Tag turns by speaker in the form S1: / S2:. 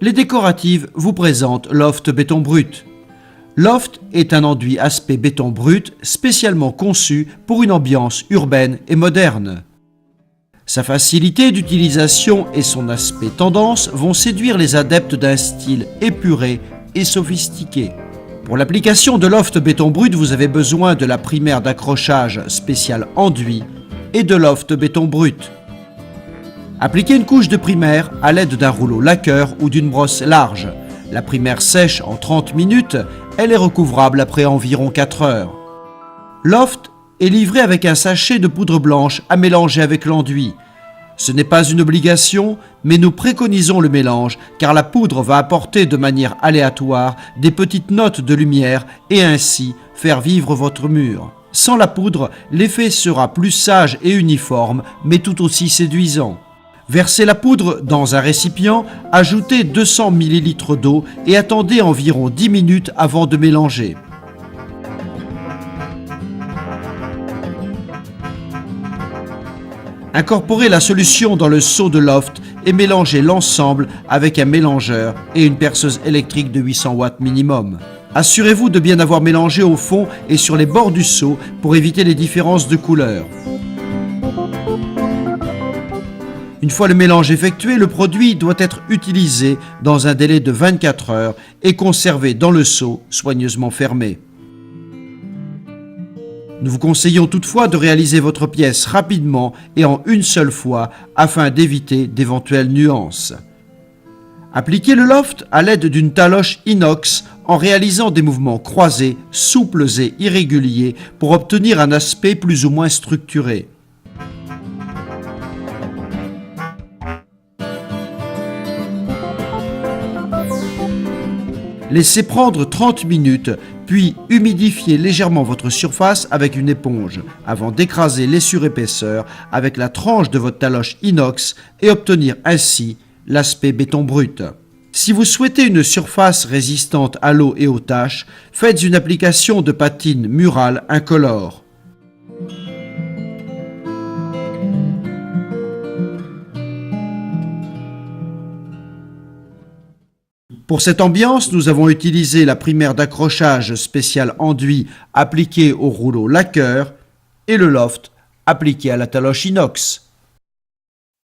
S1: Les décoratives vous présentent Loft Béton Brut. Loft est un enduit aspect béton brut spécialement conçu pour une ambiance urbaine et moderne. Sa facilité d'utilisation et son aspect tendance vont séduire les adeptes d'un style épuré et sophistiqué. Pour l'application de Loft Béton Brut, vous avez besoin de la primaire d'accrochage spéciale enduit et de Loft Béton Brut. Appliquez une couche de primaire à l'aide d'un rouleau laqueur ou d'une brosse large. La primaire sèche en 30 minutes, elle est recouvrable après environ 4 heures. Loft est livré avec un sachet de poudre blanche à mélanger avec l'enduit. Ce n'est pas une obligation, mais nous préconisons le mélange car la poudre va apporter de manière aléatoire des petites notes de lumière et ainsi faire vivre votre mur. Sans la poudre, l'effet sera plus sage et uniforme, mais tout aussi séduisant. Versez la poudre dans un récipient, ajoutez 200 ml d'eau et attendez environ 10 minutes avant de mélanger. Incorporez la solution dans le seau de Loft et mélangez l'ensemble avec un mélangeur et une perceuse électrique de 800 watts minimum. Assurez-vous de bien avoir mélangé au fond et sur les bords du seau pour éviter les différences de couleur. Une fois le mélange effectué, le produit doit être utilisé dans un délai de 24 heures et conservé dans le seau soigneusement fermé. Nous vous conseillons toutefois de réaliser votre pièce rapidement et en une seule fois afin d'éviter d'éventuelles nuances. Appliquez le Loft à l'aide d'une taloche inox en réalisant des mouvements croisés, souples et irréguliers pour obtenir un aspect plus ou moins structuré. Laissez prendre 30 minutes, puis humidifiez légèrement votre surface avec une éponge, avant d'écraser les surépaisseurs avec la tranche de votre taloche inox et obtenir ainsi l'aspect béton brut. Si vous souhaitez une surface résistante à l'eau et aux taches, faites une application de patine murale incolore. Pour cette ambiance, nous avons utilisé la primaire d'accrochage spéciale enduit appliquée au rouleau laqueur et le Loft appliqué à la taloche inox.